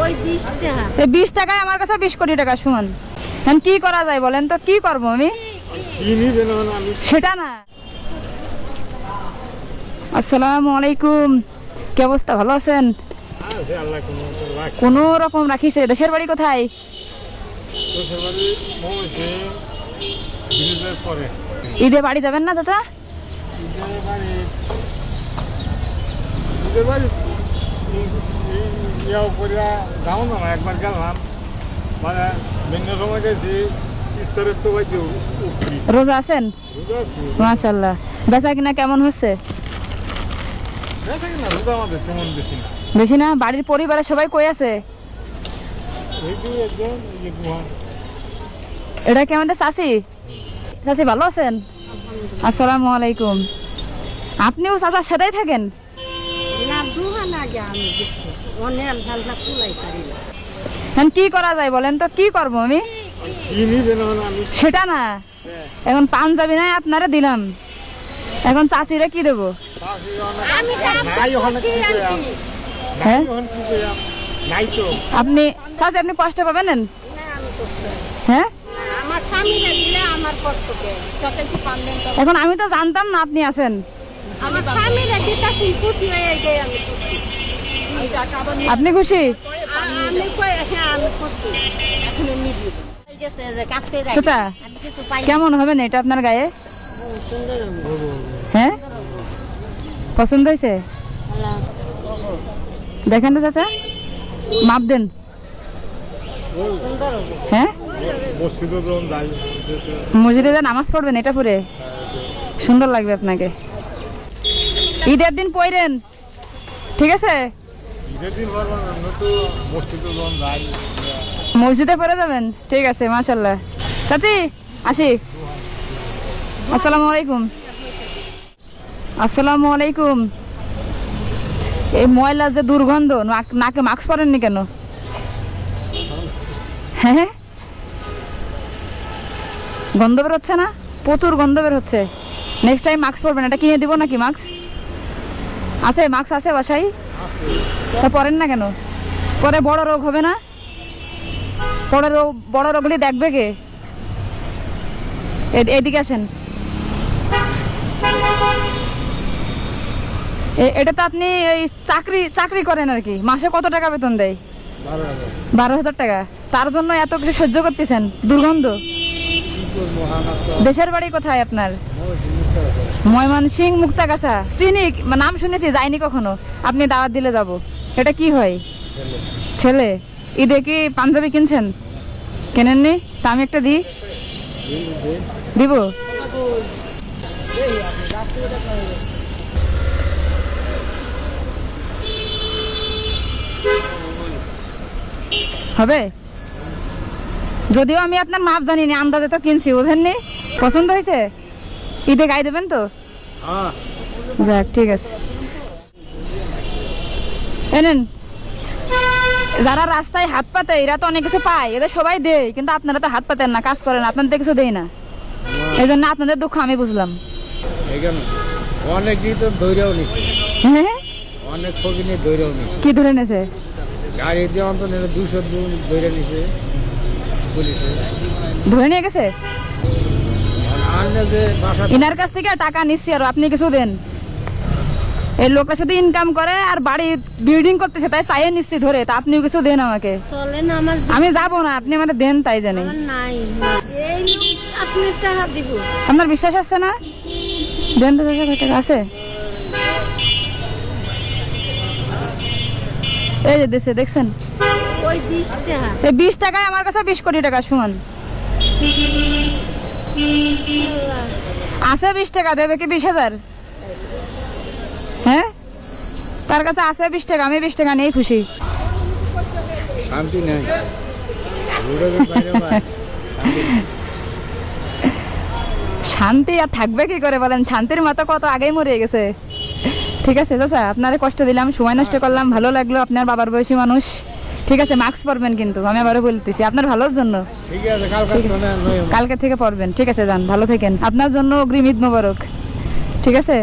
ওই 20 টাকা। এই 20 টাকায় আমার কাছে 20 কোটি টাকা সমান। এখন কি করা যায় বলেন তো, কি করব আমি? সেটা না। আসসালামু আলাইকুম, কি অবস্থা, ভালো আছেন? কোন রকম রাখিছে। দেশের বাড়ি কোথায়? ঈদে বাড়ি যাবেন না চাচা? একবার গেলাম মানে ভিন্ন সময় গেছি। রোজা আছেন? মাশাআল্লাহ। বেচা কিনা কেমন হচ্ছে? বেশি না? বাড়ির পরিবারে সবাই কই আছে? এটা কি আমাদের চাচি? চাচি ভালো আছেন? আসসালামু আলাইকুম। আপনিও চাচার সাথেই থাকেন? না, দুহান আগে আমি দেখছি অনেক ঢালটা তুলাই পারি না। এখন কি করা যায় বলেন তো, কি করব আমি? সেটা না, এখন পাঞ্জাবি নাই আপনারা দিলাম, এখন চাচিরে কি দেবো? আমি হ্যাঁ আপনি চাচি, আপনি কষ্ট পাবেন? হ্যাঁ, আমার স্বামীরা দিলে আমার কষ্টকে যত কি পাবেন। এখন আমি তো জানতাম না আপনি আছেন। আমার স্বামীরা দিতে খুশি হয়ে গেছে। আমি আপনি খুশি? আমি কই হ্যাঁ আমি খুশি। এখন এমনি দিব গেছে যে কাজ করে রাখি। চাচা আমি কিছু পাই কেমন হবে না এটা আপনার গায়ে? সুন্দর হ্যাঁ, পছন্দ হয়েছে? দেখেন তো চাচা, মাপ দেন। সুন্দর হ্যাঁ, মসজিদে নামাজ পড়বেন এটা পরে, সুন্দর লাগবে আপনাকে। ঈদের দিন পড়েন, ঠিক আছে? মসজিদে পড়ে যাবেন, ঠিক আছে। মাশাআল্লাহ। চাচি আসি। আসসালামু আলাইকুম। আসসালামু আলাইকুম। এই ময়লা যে দুর্গন্ধ, নাকে মাস্ক পরেননি কেন? হ্যাঁ, গন্ধ বের হচ্ছে না? প্রচুর গন্ধ বের হচ্ছে। নেক্সট টাইম মাস্ক পরবেন। এটা কিনে দিব নাকি? মাস্ক আছে? মাস্ক আছে বাসায়? তা পরেন না কেন? পরে বড় রোগ হবে না? বড় রোগগুলি দেখবে কে? এদিকে আসেন। এটা তো আপনি এই চাকরি করেন আর কি। মাসে কত টাকা বেতন দেয়? 12,000 টাকা। তার জন্য এত কিছু সহ্য করতেছেন, দুর্গন্ধ। দেশের বাড়ি কোথায় আপনার? ময়মনসিংহ মুক্তাগাছা। চিনি, নাম শুনেছি, যাইনি কখনো। আপনি দাওয়াত দিলে যাব। এটা কি হয়? ছেলে। ঈদে কি পাঞ্জাবি কিনছেন? কেনেননি? তা আমি একটা দিই, দিব? হবে? যদিও আমি আপনার মাপ জানি না, আন্দাজে তো কিনছি, বুঝেননি? পছন্দ হয়েছে? ঈদে গায়ে দেবেন তো? যাক, ঠিক আছে। এনেন। যারা রাস্তায় হাত পাতে এরা তো অনেক কিছু পায়, এদের সবাই দেয়, কিন্তু আপনারা তো হাত পাতেন না, কাজ করেন, আপনাদের কিছু দেয় না। এই জন্য আপনাদের দুঃখ আমি বুঝলাম। অনেক তো দৌড়াও নিছে, হ্যাঁ, অনেক ফকিনি দৌড়াও নিছে। কি ধরে নেছে? গাড়ি দিয়ে অন্তত 200 দৌড়ে নিছে পুলিশে, ধরে নিয়ে গেছে। আর যে বাসা ইনার কাছ থেকে টাকা নিচ্ছি আর আপনি কিছু দেন। এই লোকটা শুধু ইনকাম করে আর বাড়ি বিল্ডিং করতেছে, তাই চাইয়ে নিচ্ছি ধরে। তা আপনিও কিছু দেন আমাকে। চলেন আমার আমি যাবো না, আপনি আমার দেন, তাই জানি। আমার নাই এই লোক আপনি টাকা দিব। আপনার বিশ্বাস আছে না? দেন তো, টাকা আছে? এই যে দেশে দেখছেন, ওই 20 টাকা। এই 20 টাকায় আমার কাছে 20 কোটি টাকা সমান। আছে 20 টাকা, দেবে কি 20,000? হ্যাঁ, তার কাছে আছে 20 টাকা, আমি 20 টাকা নেই খুশি। শান্তি নাই। শান্তি আর থাকবে কি করে বলেন? শান্তির মতো কত আগেই মরে গেছে। ঠিক আছে চাচা, আপনারে কষ্ট দিলাম, সময় নষ্ট করলাম, ভালো লাগলো। আপনার বাবার বয়সী মানুষ, ঠিক আছে। মাস্ক পরবেন কিন্তু, আমি আবারও বলতেছি, আপনার ভালোর জন্য। ঠিক আছে, কালকে থেকে পরবেন, ঠিক আছে। যান, ভালো থাকেন। আপনার জন্য অগ্রিম ঈদ মোবারক, ঠিক আছে।